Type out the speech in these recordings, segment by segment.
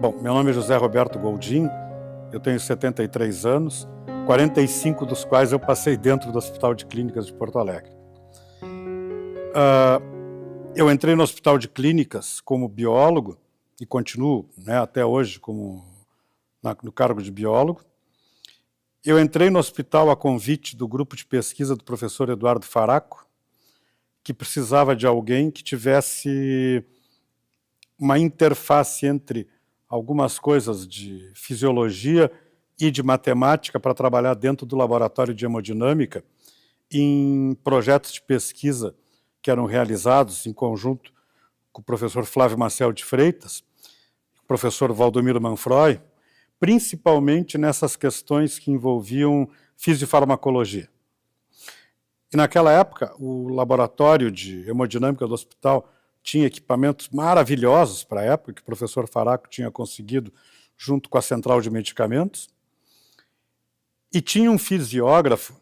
Bom, meu nome é José Roberto Goldin, eu tenho 73 anos, 45 dos quais eu passei dentro do Hospital de Clínicas de Porto Alegre. Eu entrei no Hospital de Clínicas como biólogo e continuo, até hoje no cargo de biólogo. Eu entrei no hospital a convite do grupo de pesquisa do professor Eduardo Faraco, que precisava de alguém que tivesse uma interface entre algumas coisas de fisiologia e de matemática para trabalhar dentro do laboratório de hemodinâmica em projetos de pesquisa que eram realizados em conjunto com o professor Flávio Maciel de Freitas, o professor Valdomiro Manfroy, principalmente nessas questões que envolviam fisiofarmacologia. E naquela época, o laboratório de hemodinâmica do hospital tinha equipamentos maravilhosos para a época, que o professor Faraco tinha conseguido junto com a central de medicamentos, e tinha um fisiógrafo,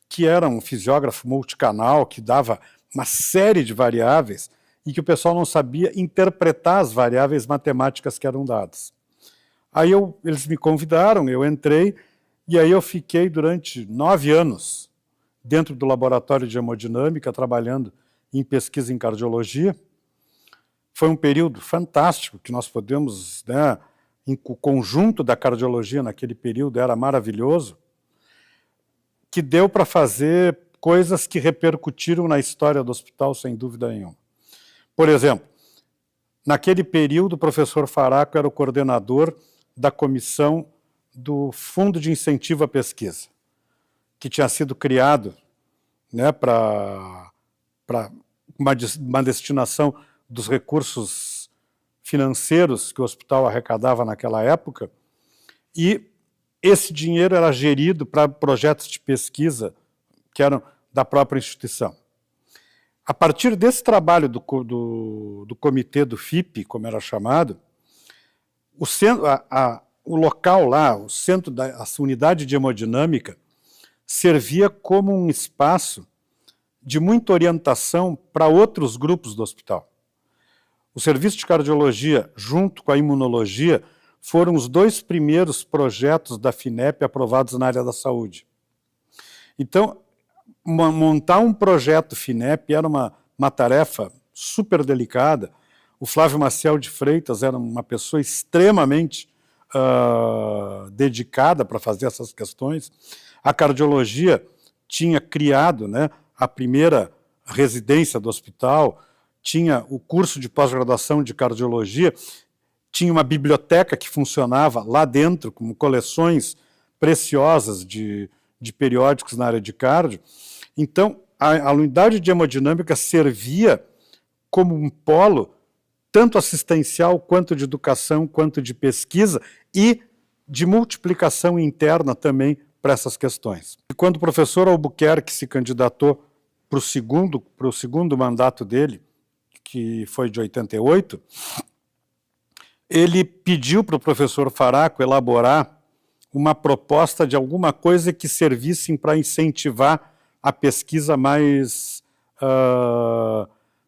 que era um fisiógrafo multicanal, que dava uma série de variáveis, e que o pessoal não sabia interpretar as variáveis matemáticas que eram dadas. Aí eles me convidaram, eu entrei, e aí eu fiquei durante 9 anos dentro do laboratório de hemodinâmica, trabalhando em pesquisa em cardiologia. Foi um período fantástico, que nós podemos, o conjunto da cardiologia naquele período era maravilhoso, que deu para fazer coisas que repercutiram na história do hospital, sem dúvida nenhuma. Por exemplo, naquele período, o professor Faraco era o coordenador da comissão do Fundo de Incentivo à Pesquisa, que tinha sido criado para uma destinação dos recursos financeiros que o hospital arrecadava naquela época, e esse dinheiro era gerido para projetos de pesquisa que eram da própria instituição. A partir desse trabalho do comitê do FIP, como era chamado, o local lá, o centro a unidade de hemodinâmica, servia como um espaço de muita orientação para outros grupos do hospital. O serviço de cardiologia, junto com a imunologia, foram os 2 primeiros projetos da FINEP aprovados na área da saúde. Então, montar um projeto FINEP era uma tarefa super delicada. O Flávio Maciel de Freitas era uma pessoa extremamente dedicada para fazer essas questões. A cardiologia tinha criado a primeira residência do hospital, tinha o curso de pós-graduação de cardiologia, tinha uma biblioteca que funcionava lá dentro, com coleções preciosas de periódicos na área de cardio. Então, a unidade de hemodinâmica servia como um polo tanto assistencial, quanto de educação, quanto de pesquisa e de multiplicação interna também para essas questões. E quando o professor Albuquerque se candidatou para o segundo mandato dele, que foi de 88, ele pediu para o professor Faraco elaborar uma proposta de alguma coisa que servisse para incentivar a pesquisa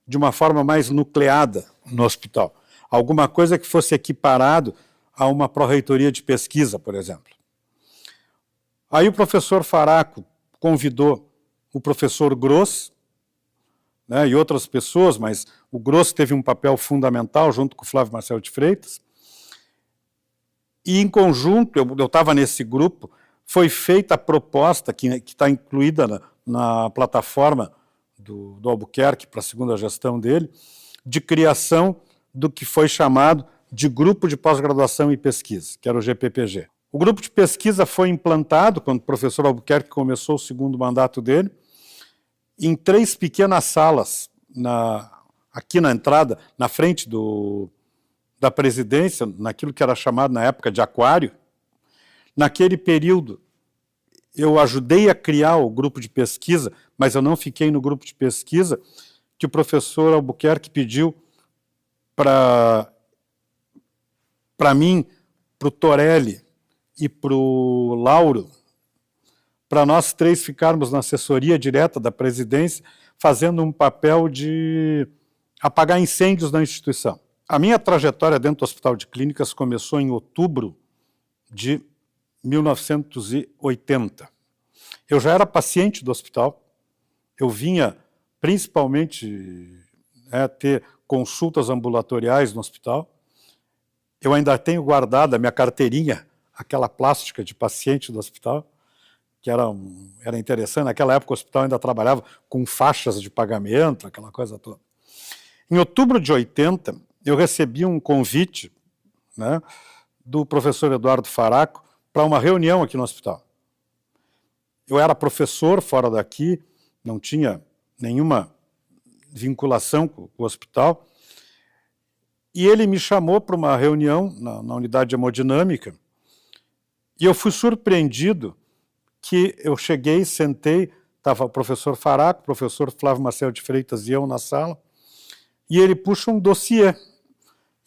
de uma forma mais nucleada no hospital. Alguma coisa que fosse equiparado a uma pró-reitoria de pesquisa, por exemplo. Aí o professor Faraco convidou o professor Gross, e outras pessoas, mas o Gross teve um papel fundamental junto com o Flávio Maciel de Freitas, e em conjunto, eu estava nesse grupo, foi feita a proposta, que está incluída na plataforma do Albuquerque para a segunda gestão dele, de criação do que foi chamado de Grupo de Pós-Graduação e Pesquisa, que era o GPPG. O grupo de pesquisa foi implantado, quando o professor Albuquerque começou o segundo mandato dele, em 3 pequenas salas, aqui na entrada, na frente da presidência, naquilo que era chamado na época de aquário. Naquele período, eu ajudei a criar o grupo de pesquisa, mas eu não fiquei no grupo de pesquisa, que o professor Albuquerque pediu para mim, para o Torelli e para o Lauro, para nós 3 ficarmos na assessoria direta da presidência, fazendo um papel de apagar incêndios na instituição. A minha trajetória dentro do Hospital de Clínicas começou em outubro de 1980. Eu já era paciente do hospital, eu vinha principalmente ter consultas ambulatoriais no hospital. Eu ainda tenho guardada a minha carteirinha, aquela plástica de paciente do hospital, que era interessante. Naquela época o hospital ainda trabalhava com faixas de pagamento, aquela coisa toda. Em outubro de 80, eu recebi um convite, né, do professor Eduardo Faraco para uma reunião aqui no hospital. Eu era professor fora daqui, não tinha nenhuma vinculação com o hospital, e ele me chamou para uma reunião na unidade de hemodinâmica, e eu fui surpreendido que eu cheguei, sentei, estava o professor Faraco, o professor Flávio Marcelo de Freitas e eu na sala, e ele puxa um dossiê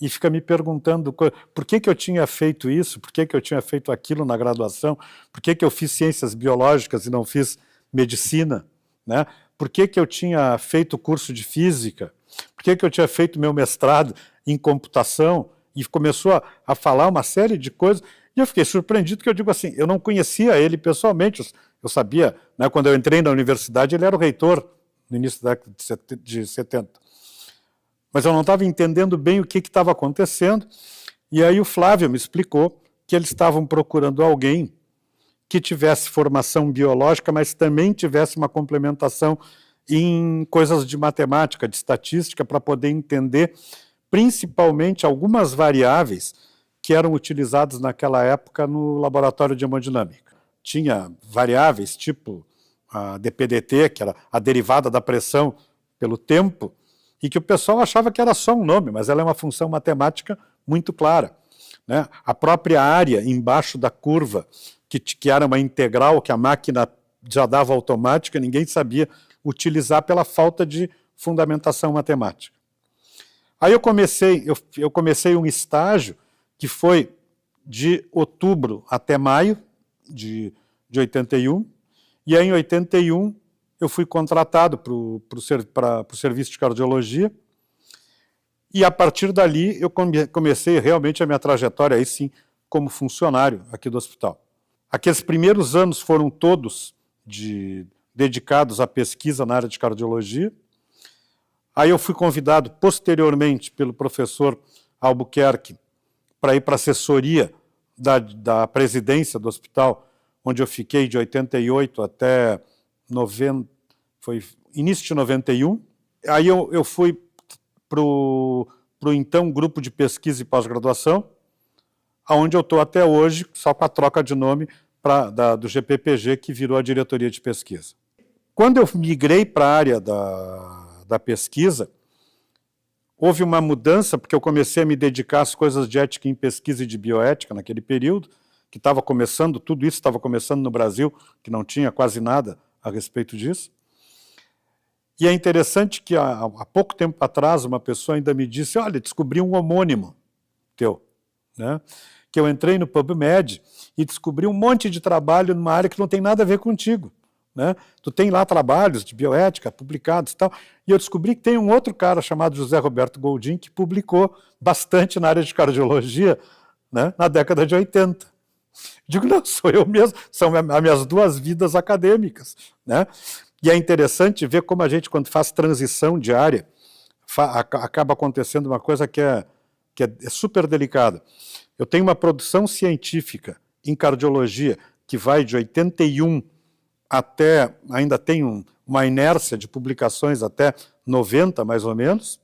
e fica me perguntando por que eu tinha feito isso, por que eu tinha feito aquilo na graduação, por que eu fiz ciências biológicas e não fiz medicina, né? Por que eu tinha feito curso de física, por que eu tinha feito meu mestrado em computação, e começou a falar uma série de coisas. E eu fiquei surpreendido, que eu digo assim, eu não conhecia ele pessoalmente, eu sabia, né, quando eu entrei na universidade, ele era o reitor no início da década de 70. Mas eu não estava entendendo bem o que estava acontecendo, e aí o Flávio me explicou que eles estavam procurando alguém que tivesse formação biológica, mas também tivesse uma complementação em coisas de matemática, de estatística, para poder entender principalmente algumas variáveis que eram utilizadas naquela época no laboratório de hemodinâmica. Tinha variáveis tipo a DPDT, que era a derivada da pressão pelo tempo, e que o pessoal achava que era só um nome, mas ela é uma função matemática muito clara, né? A própria área embaixo da curva, que era uma integral que a máquina já dava automática, ninguém sabia utilizar pela falta de fundamentação matemática. Aí eu comecei um estágio que foi de outubro até maio de 81, e aí em 81 eu fui contratado para o serviço de cardiologia, e a partir dali eu comecei realmente a minha trajetória, aí sim, como funcionário aqui do hospital. Aqueles primeiros anos foram todos dedicados à pesquisa na área de cardiologia. Aí eu fui convidado posteriormente pelo professor Albuquerque para ir para a assessoria da presidência do hospital, onde eu fiquei de 88 até 90, foi início de 91. Aí eu fui para o então grupo de pesquisa e pós-graduação, onde eu estou até hoje, só com a troca de nome do GPPG, que virou a diretoria de pesquisa. Quando eu migrei para a área da pesquisa, houve uma mudança, porque eu comecei a me dedicar às coisas de ética em pesquisa e de bioética naquele período, que estava começando, tudo isso estava começando no Brasil, que não tinha quase nada a respeito disso. E é interessante que há pouco tempo atrás uma pessoa ainda me disse, olha, descobri um homônimo teu, né? Que eu entrei no PubMed e descobri um monte de trabalho numa área que não tem nada a ver contigo, né? Tu tem lá trabalhos de bioética publicados e tal, e eu descobri que tem um outro cara chamado José Roberto Goldin que publicou bastante na área de cardiologia, né, na década de 80. Digo, não, sou eu mesmo, são as minhas duas vidas acadêmicas, né? E é interessante ver como a gente, quando faz transição de área, acaba acontecendo uma coisa que é super delicada. Eu tenho uma produção científica em cardiologia que vai de 81 até, ainda tem uma inércia de publicações até 90, mais ou menos.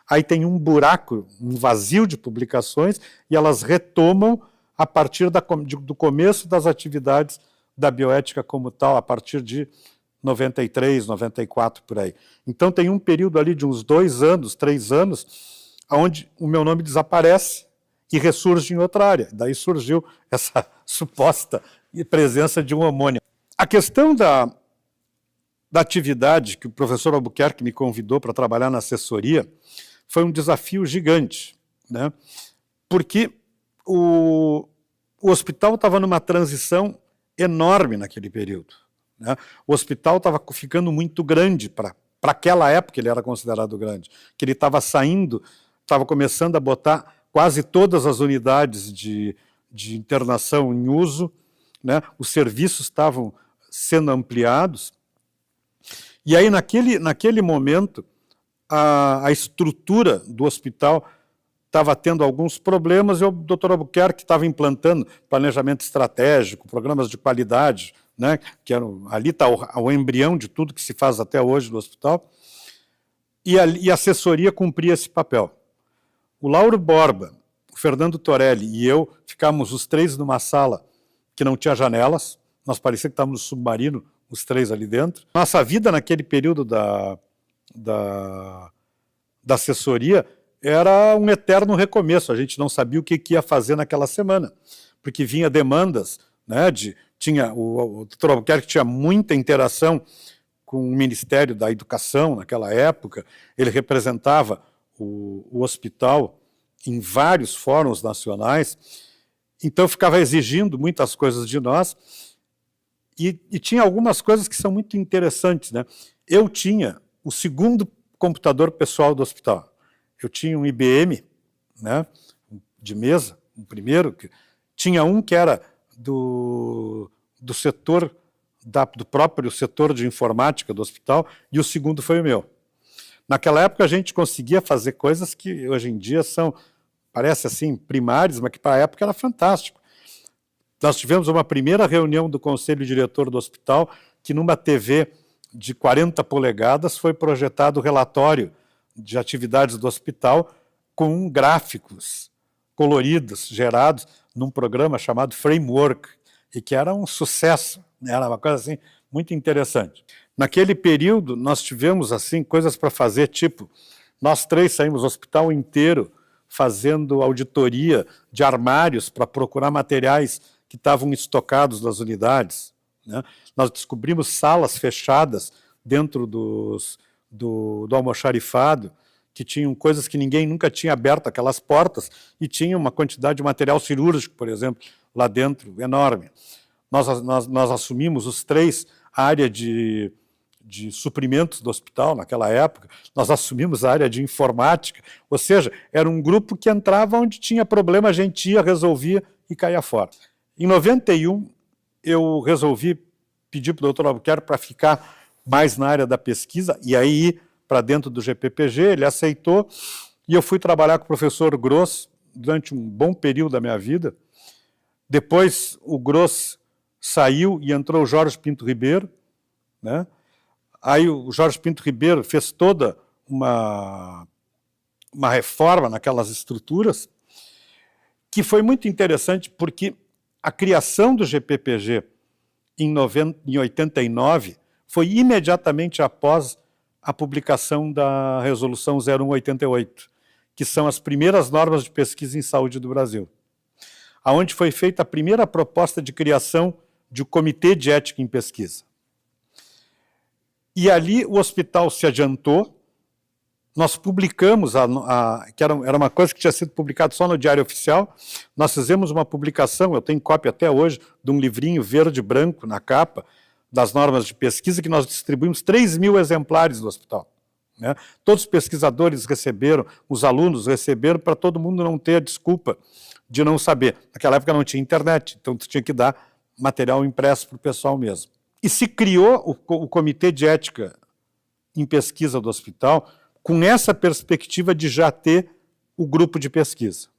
Aí tem um buraco, um vazio de publicações, e elas retomam a partir do começo das atividades da bioética como tal, a partir de 93, 94, por aí. Então tem um período ali de uns 2 anos, 3 anos, onde o meu nome desaparece e ressurge em outra área. Daí surgiu essa suposta presença de um homônimo. A questão da atividade que o professor Albuquerque me convidou para trabalhar na assessoria foi um desafio gigante, né? Porque o hospital estava numa transição enorme naquele período, né? O hospital estava ficando muito grande para aquela época, ele era considerado grande, que ele estava saindo estava começando a botar quase todas as unidades de internação em uso, né? Os serviços estavam sendo ampliados, e aí naquele momento a estrutura do hospital estava tendo alguns problemas, e o Dr. Albuquerque estava implantando planejamento estratégico, programas de qualidade, né, que ali está o embrião de tudo que se faz até hoje no hospital, e a assessoria cumpria esse papel. O Lauro Borba, o Fernando Torelli e eu ficamos os três numa sala que não tinha janelas, nós parecia que estávamos no submarino, os três ali dentro. Nossa vida naquele período da assessoria era um eterno recomeço, a gente não sabia o que ia fazer naquela semana, porque vinha demandas, né, o Dr. Albuquerque tinha muita interação com o Ministério da Educação naquela época, ele representava o hospital em vários fóruns nacionais, então ficava exigindo muitas coisas de nós, e tinha algumas coisas que são muito interessantes, né? Eu tinha o segundo computador pessoal do hospital. Eu tinha um IBM, né, de mesa, o primeiro, tinha um que era do setor, do próprio setor de informática do hospital, e o segundo foi o meu. Naquela época a gente conseguia fazer coisas que hoje em dia parece assim, primárias, mas que para a época era fantástico. Nós tivemos uma primeira reunião do conselho diretor do hospital, que numa TV de 40 polegadas foi projetado o relatório de atividades do hospital com gráficos coloridos, gerados num programa chamado Framework, e que era um sucesso, né? Era uma coisa assim muito interessante. Naquele período nós tivemos assim coisas para fazer, tipo, nós três saímos o hospital inteiro fazendo auditoria de armários para procurar materiais que estavam estocados nas unidades, né? Nós descobrimos salas fechadas dentro do almoxarifado, que tinham coisas que ninguém nunca tinha aberto, aquelas portas, e tinha uma quantidade de material cirúrgico, por exemplo, lá dentro, enorme. Nós assumimos os três a área de suprimentos do hospital naquela época, nós assumimos a área de informática, ou seja, era um grupo que entrava onde tinha problema, a gente ia, resolvia e caía fora. Em 91, eu resolvi pedir para o Dr. Albuquerque para ficar mais na área da pesquisa, e aí ir para dentro do GPPG, ele aceitou, e eu fui trabalhar com o professor Gross durante um bom período da minha vida. Depois o Gross saiu e entrou o Jorge Pinto Ribeiro, né? Aí o Jorge Pinto Ribeiro fez toda uma reforma naquelas estruturas, que foi muito interessante, porque a criação do GPPG em 89 foi imediatamente após a publicação da Resolução 0188, que são as primeiras normas de pesquisa em saúde do Brasil, onde foi feita a primeira proposta de criação de um comitê de ética em pesquisa. E ali o hospital se adiantou, nós publicamos, que era uma coisa que tinha sido publicada só no Diário Oficial, nós fizemos uma publicação, eu tenho cópia até hoje, de um livrinho verde e branco na capa, das normas de pesquisa, que nós distribuímos 3.000 exemplares do hospital, né? Todos os pesquisadores receberam, os alunos receberam, para todo mundo não ter a desculpa de não saber. Naquela época não tinha internet, então tu tinha que dar material impresso para o pessoal mesmo. E se criou o Comitê de Ética em Pesquisa do hospital com essa perspectiva de já ter o grupo de pesquisa.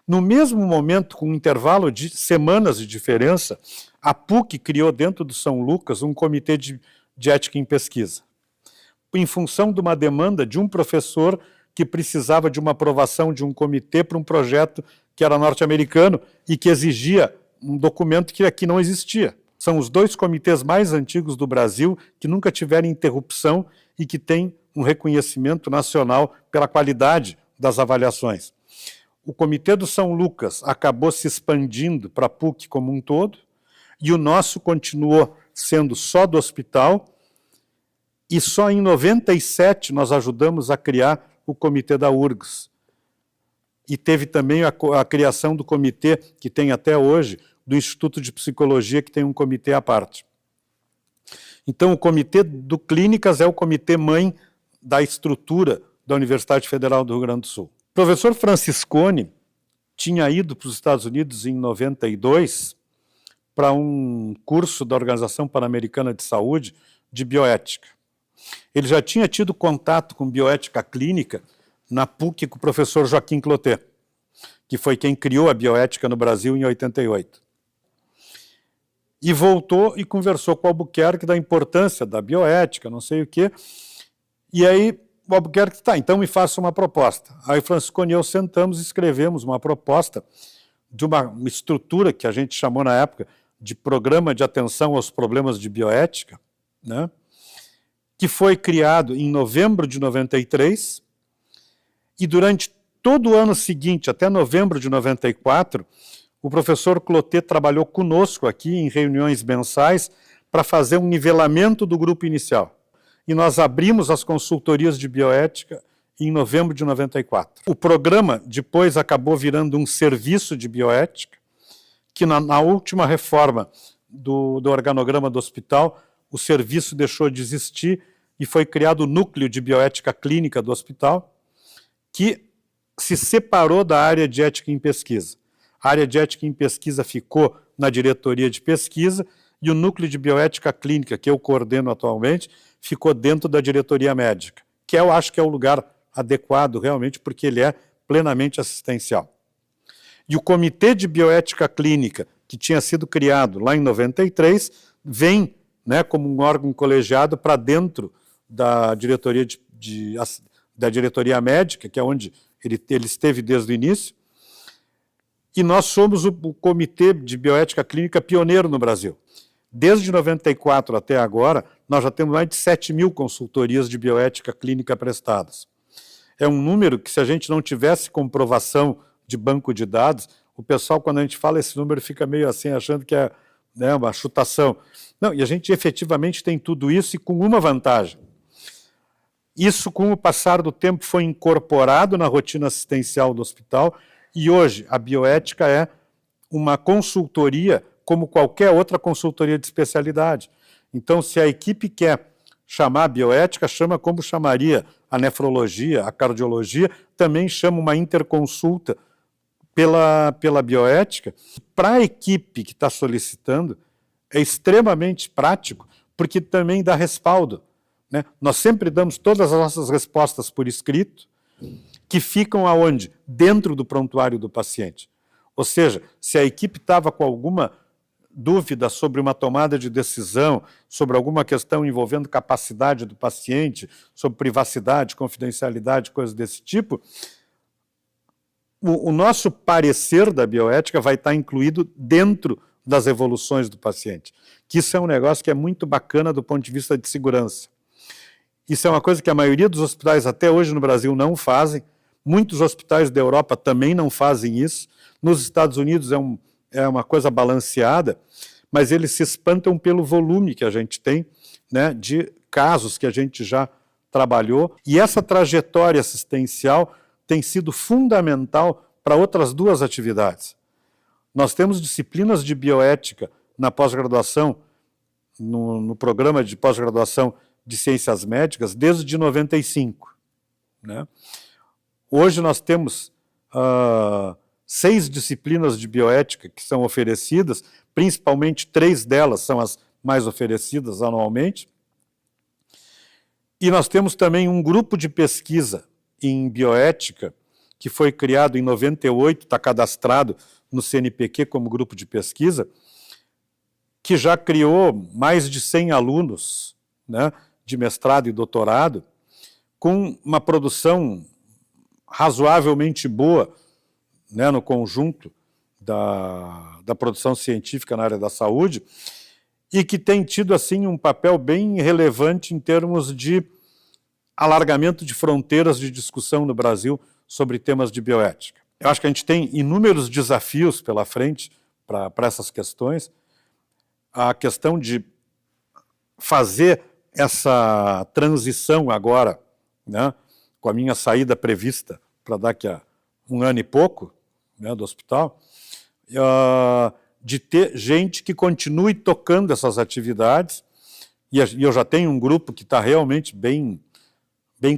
No mesmo momento, com um intervalo de semanas de diferença, a PUC criou dentro do São Lucas um Comitê de Ética em Pesquisa, em função de uma demanda de um professor que precisava de uma aprovação de um comitê para um projeto que era norte-americano e que exigia um documento que aqui não existia. São os dois comitês mais antigos do Brasil que nunca tiveram interrupção e que têm um reconhecimento nacional pela qualidade das avaliações. O Comitê do São Lucas acabou se expandindo para a PUC como um todo, e o nosso continuou sendo só do hospital, e só em 97 nós ajudamos a criar o Comitê da URGS. E teve também a criação do comitê, que tem até hoje, do Instituto de Psicologia, que tem um comitê à parte. Então, o Comitê do Clínicas é o comitê mãe da estrutura da Universidade Federal do Rio Grande do Sul. professor Franciscone tinha ido para os Estados Unidos em 92 para um curso da Organização Pan-Americana de Saúde de bioética. Ele já tinha tido contato com bioética clínica na PUC com o professor Joaquim Clotet, que foi quem criou a bioética no Brasil em 88. E voltou e conversou com o Albuquerque da importância da bioética, não sei o quê. E aí o Albuquerque, tá, então me faça uma proposta. Aí o Franciscone e eu sentamos e escrevemos uma proposta de uma estrutura que a gente chamou na época de Programa de Atenção aos Problemas de Bioética, né, que foi criado em novembro de 93, e durante todo o ano seguinte, até novembro de 94, o professor Clotet trabalhou conosco aqui em reuniões mensais para fazer um nivelamento do grupo inicial. E nós abrimos as consultorias de bioética em novembro de 94. O programa depois acabou virando um serviço de bioética, que na última reforma do organograma do hospital, o serviço deixou de existir e foi criado o núcleo de bioética clínica do hospital, que se separou da área de ética em pesquisa. A área de ética em pesquisa ficou na diretoria de pesquisa e o núcleo de bioética clínica, que eu coordeno atualmente, ficou dentro da diretoria médica, que eu acho que é o lugar adequado realmente, porque ele é plenamente assistencial. E o Comitê de Bioética Clínica, que tinha sido criado lá em 93, vem, né, como um órgão colegiado para dentro da diretoria, da diretoria médica, que é onde ele esteve desde o início, e nós somos o Comitê de Bioética Clínica pioneiro no Brasil. Desde 94 até agora, nós já temos mais de 7.000 consultorias de bioética clínica prestadas. É um número que, se a gente não tivesse comprovação de banco de dados, o pessoal, quando a gente fala esse número, fica meio assim, achando que é, né, uma chutação. Não, e a gente efetivamente tem tudo isso e com uma vantagem. Isso, com o passar do tempo, foi incorporado na rotina assistencial do hospital e hoje a bioética é uma consultoria como qualquer outra consultoria de especialidade. Então, se a equipe quer chamar a bioética, chama como chamaria a nefrologia, a cardiologia, também chama uma interconsulta pela bioética. Para a equipe que está solicitando, é extremamente prático, porque também dá respaldo, né? Nós sempre damos todas as nossas respostas por escrito, que ficam aonde? Dentro do prontuário do paciente. Ou seja, se a equipe estava com alguma dúvida sobre uma tomada de decisão, sobre alguma questão envolvendo capacidade do paciente, sobre privacidade, confidencialidade, coisas desse tipo, o nosso parecer da bioética vai estar incluído dentro das evoluções do paciente. Que isso é um negócio que é muito bacana do ponto de vista de segurança. Isso é uma coisa que a maioria dos hospitais até hoje no Brasil não fazem, muitos hospitais da Europa também não fazem isso, nos Estados Unidos é uma coisa balanceada, mas eles se espantam pelo volume que a gente tem, né, de casos que a gente já trabalhou, e essa trajetória assistencial tem sido fundamental para outras duas atividades. Nós temos disciplinas de bioética na pós-graduação, no programa de pós-graduação de ciências médicas, desde 95. Né? Hoje nós temos 6 disciplinas de bioética que são oferecidas, principalmente 3 delas são as mais oferecidas anualmente. E nós temos também um grupo de pesquisa em bioética, que foi criado em 98, está cadastrado no CNPq como grupo de pesquisa, que já criou mais de 100 alunos, né, de mestrado e doutorado, com uma produção razoavelmente boa, né, no conjunto da produção científica na área da saúde, e que tem tido assim, um papel bem relevante em termos de alargamento de fronteiras de discussão no Brasil sobre temas de bioética. Eu acho que a gente tem inúmeros desafios pela frente para essas questões. A questão de fazer essa transição agora, né, com a minha saída prevista para daqui a 1 ano e pouco, né, do hospital, de ter gente que continue tocando essas atividades, e eu já tenho um grupo que está realmente bem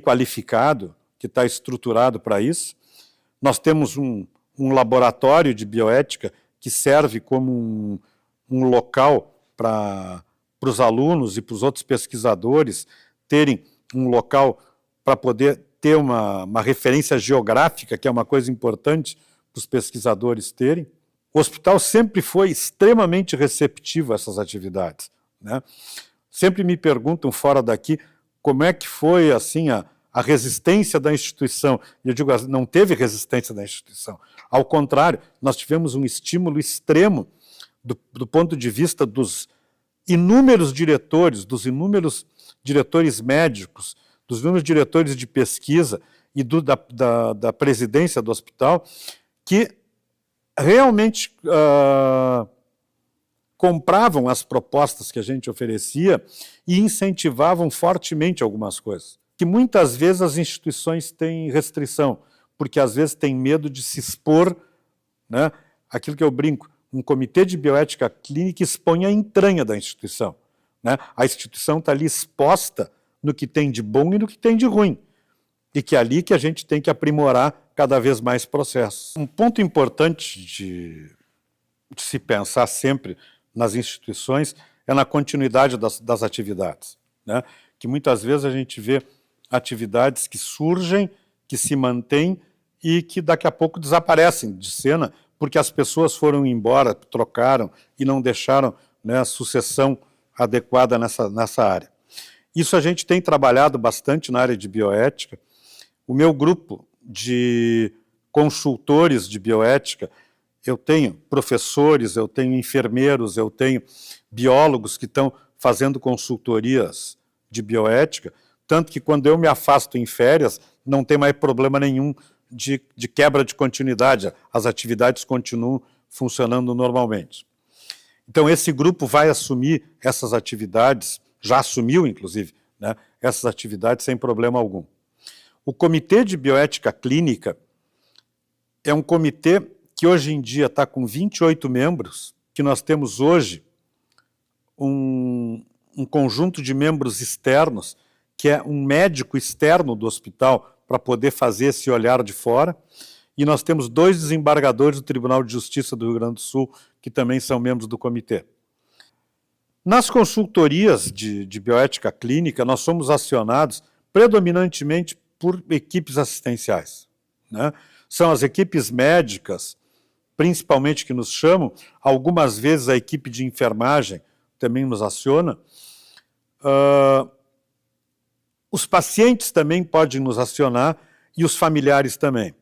qualificado, que está estruturado para isso, Nós temos um laboratório de bioética que serve como um local para os alunos e para os outros pesquisadores terem um local para poder ter uma referência geográfica, que é uma coisa importante para os pesquisadores terem. O hospital sempre foi extremamente receptivo a essas atividades, né? Sempre me perguntam fora daqui como é que foi assim a resistência da instituição. E eu digo, não teve resistência da instituição. Ao contrário, nós tivemos um estímulo extremo do ponto de vista dos inúmeros diretores, dos inúmeros diretores médicos, dos inúmeros diretores de pesquisa e da presidência do hospital, que realmente compravam as propostas que a gente oferecia e incentivavam fortemente algumas coisas. Que muitas vezes as instituições têm restrição, porque às vezes têm medo de se expor, né? Aquilo que eu brinco, um comitê de bioética clínica expõe a entranha da instituição, né? A instituição está ali exposta no que tem de bom e no que tem de ruim, e que é ali que a gente tem que aprimorar cada vez mais processos. Um ponto importante de se pensar sempre nas instituições é na continuidade das atividades, né? Que muitas vezes a gente vê atividades que surgem, que se mantêm e que daqui a pouco desaparecem de cena porque as pessoas foram embora, trocaram e não deixaram, né, a sucessão adequada nessa área. Isso a gente tem trabalhado bastante na área de bioética. O meu grupo de consultores de bioética, eu tenho professores, eu tenho enfermeiros, eu tenho biólogos que estão fazendo consultorias de bioética, tanto que quando eu me afasto em férias, não tem mais problema nenhum de quebra de continuidade, as atividades continuam funcionando normalmente. Então esse grupo vai assumir essas atividades, já assumiu inclusive, né, essas atividades sem problema algum. O Comitê de Bioética Clínica é um comitê que hoje em dia está com 28 membros, que nós temos hoje um conjunto de membros externos, que é um médico externo do hospital para poder fazer esse olhar de fora, e nós temos 2 desembargadores do Tribunal de Justiça do Rio Grande do Sul, que também são membros do comitê. Nas consultorias de bioética clínica, nós somos acionados predominantemente por equipes assistenciais, né? São as equipes médicas, principalmente, que nos chamam, algumas vezes a equipe de enfermagem também nos aciona. Os pacientes também podem nos acionar e os familiares também.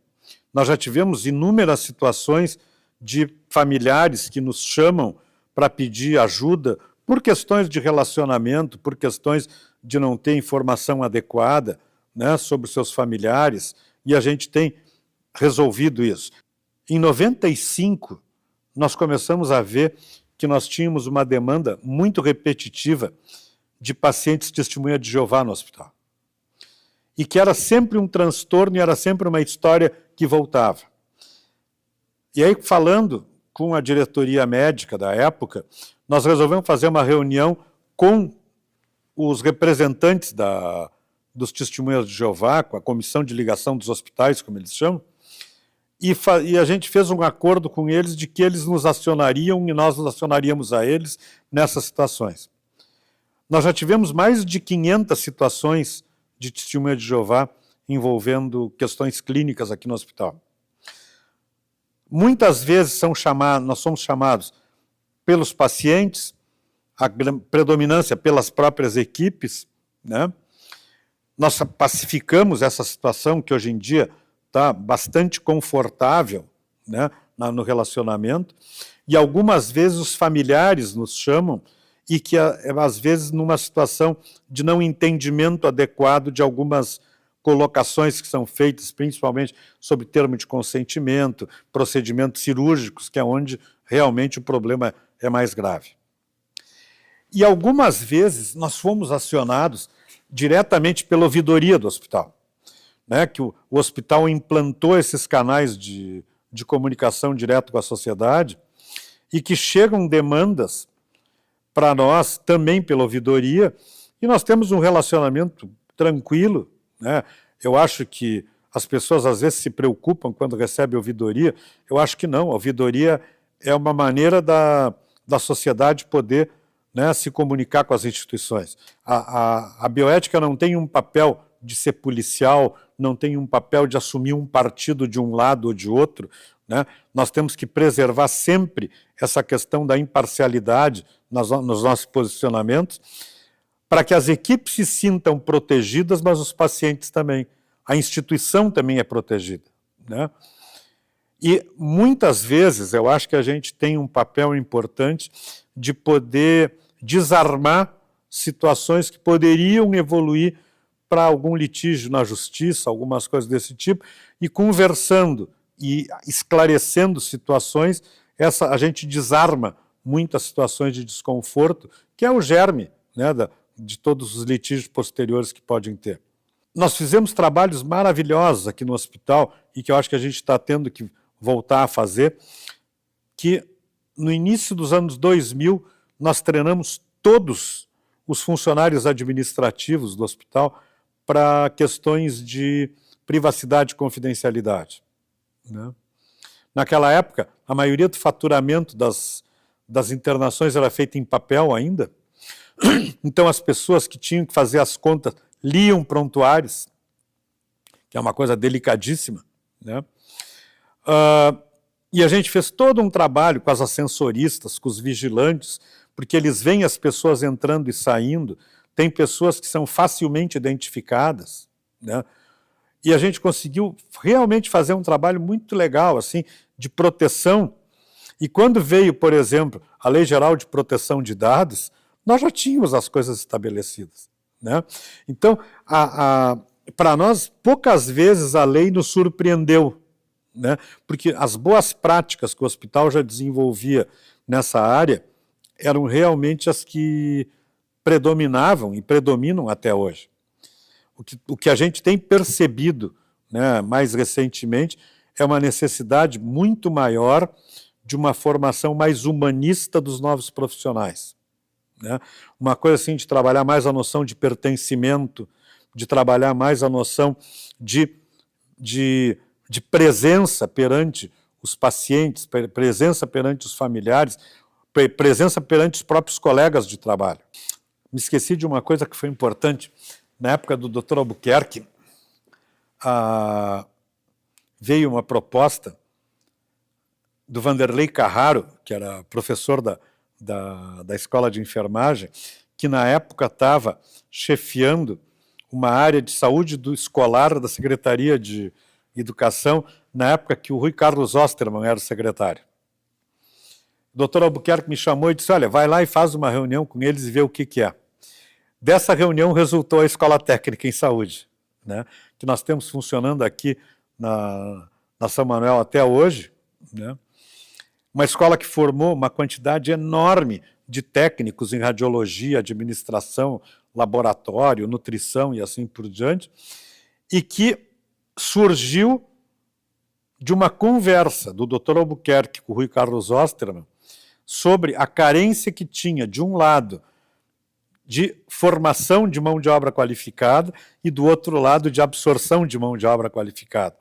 Nós já tivemos inúmeras situações de familiares que nos chamam para pedir ajuda por questões de relacionamento, por questões de não ter informação adequada, né, sobre seus familiares, e a gente tem resolvido isso. Em 95, nós começamos a ver que nós tínhamos uma demanda muito repetitiva de pacientes testemunha de Jeová no hospital. E que era sempre um transtorno e era sempre uma história que voltava. E aí, falando com a diretoria médica da época, nós resolvemos fazer uma reunião com os representantes dos testemunhas de Jeová, com a comissão de ligação dos hospitais, como eles chamam, e a gente fez um acordo com eles de que eles nos acionariam e nós nos acionaríamos a eles nessas situações. Nós já tivemos mais de 500 situações de testemunha de Jeová envolvendo questões clínicas aqui no hospital. Muitas vezes nós somos chamados pelos pacientes, a predominância pelas próprias equipes, né? Nós pacificamos essa situação que hoje em dia está bastante confortável, né, no relacionamento, e algumas vezes os familiares nos chamam e que, às vezes, numa situação de não entendimento adequado de algumas colocações que são feitas, principalmente sobre termo de consentimento, procedimentos cirúrgicos, que é onde realmente o problema é mais grave. E algumas vezes nós fomos acionados diretamente pela ouvidoria do hospital, né, que o hospital implantou esses canais de comunicação direto com a sociedade e que chegam demandas para nós também pela ouvidoria, e nós temos um relacionamento tranquilo, né? Eu acho que as pessoas às vezes se preocupam quando recebem ouvidoria. Eu acho que não, a ouvidoria é uma maneira da sociedade poder, né, se comunicar com as instituições. A bioética não tem um papel de ser policial, não tem um papel de assumir um partido de um lado ou de outro, né? Nós temos que preservar sempre essa questão da imparcialidade nos nossos posicionamentos, para que as equipes se sintam protegidas, mas os pacientes também. A instituição também é protegida, né? E muitas vezes eu acho que a gente tem um papel importante de poder desarmar situações que poderiam evoluir para algum litígio na justiça, algumas coisas desse tipo, e conversando e esclarecendo situações, a gente desarma muitas situações de desconforto, que é o germe, né, de todos os litígios posteriores que podem ter. Nós fizemos trabalhos maravilhosos aqui no hospital e que eu acho que a gente está tendo que voltar a fazer, que no início dos anos 2000 nós treinamos todos os funcionários administrativos do hospital para questões de privacidade e confidencialidade, né? Naquela época, a maioria do faturamento das internações era feita em papel ainda, então as pessoas que tinham que fazer as contas liam prontuários, que é uma coisa delicadíssima, né? E a gente fez todo um trabalho com as ascensoristas, com os vigilantes, porque eles veem as pessoas entrando e saindo, tem pessoas que são facilmente identificadas, né? E a gente conseguiu realmente fazer um trabalho muito legal, assim, de proteção. E quando veio, por exemplo, a Lei Geral de Proteção de Dados, nós já tínhamos as coisas estabelecidas, né? Então, para nós, poucas vezes a lei nos surpreendeu, né? Porque as boas práticas que o hospital já desenvolvia nessa área eram realmente as que predominavam e predominam até hoje. O que a gente tem percebido, né, mais recentemente, é uma necessidade muito maior de uma formação mais humanista dos novos profissionais, né? Uma coisa assim de trabalhar mais a noção de pertencimento, de trabalhar mais a noção de presença perante os pacientes, presença perante os familiares, presença perante os próprios colegas de trabalho. Me esqueci de uma coisa que foi importante. Na época do Dr. Albuquerque, veio uma proposta do Vanderlei Carraro, que era professor da Escola de Enfermagem, que na época estava chefiando uma área de saúde escolar da Secretaria de Educação, na época que o Rui Carlos Osterman era o secretário. O Dr. Albuquerque me chamou e disse, olha, vai lá e faz uma reunião com eles e vê o que é. Dessa reunião resultou a Escola Técnica em Saúde, né, que nós temos funcionando aqui na São Manuel até hoje, né, uma escola que formou uma quantidade enorme de técnicos em radiologia, administração, laboratório, nutrição e assim por diante, e que surgiu de uma conversa do Dr. Albuquerque com o Rui Carlos Osterman sobre a carência que tinha, de um lado, de formação de mão de obra qualificada e, do outro lado, de absorção de mão de obra qualificada.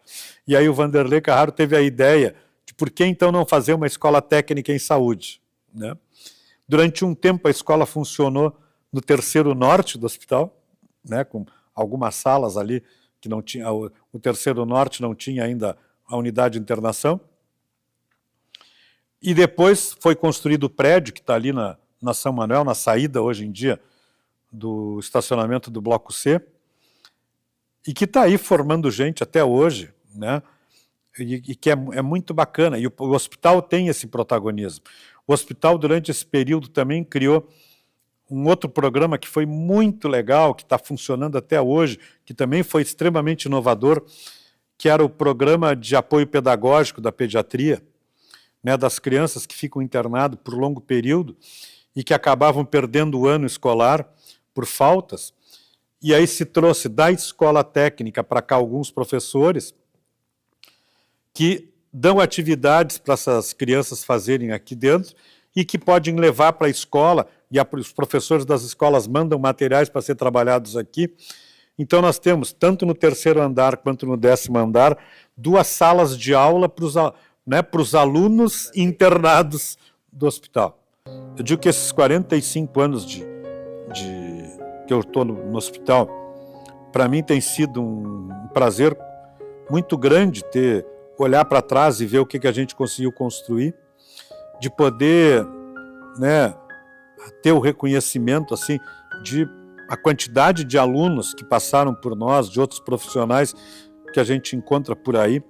E aí o Vanderlei Carraro teve a ideia de por que então não fazer uma escola técnica em saúde, né? Durante um tempo a escola funcionou no terceiro norte do hospital, né, com algumas salas ali que não tinha, o terceiro norte não tinha ainda a unidade de internação. E depois foi construído o prédio que está ali na São Manuel, na saída hoje em dia do estacionamento do Bloco C, e que está aí formando gente até hoje, né? E que é muito bacana. E o hospital tem esse protagonismo. O hospital, durante esse período, também criou um outro programa que foi muito legal, que está funcionando até hoje, que também foi extremamente inovador, que era o programa de apoio pedagógico da pediatria, né, das crianças que ficam internadas por longo período e que acabavam perdendo o ano escolar por faltas. E aí se trouxe da escola técnica para cá alguns professores que dão atividades para essas crianças fazerem aqui dentro e que podem levar para a escola, e os professores das escolas mandam materiais para ser trabalhados aqui, Então nós temos, tanto no 3º andar quanto no 10º andar, 2 salas de aula para os alunos internados do hospital. Eu digo que esses 45 anos que eu estou no hospital, para mim tem sido um prazer muito grande olhar para trás e ver o que a gente conseguiu construir, de poder, né, ter o reconhecimento assim, de a quantidade de alunos que passaram por nós, de outros profissionais que a gente encontra por aí,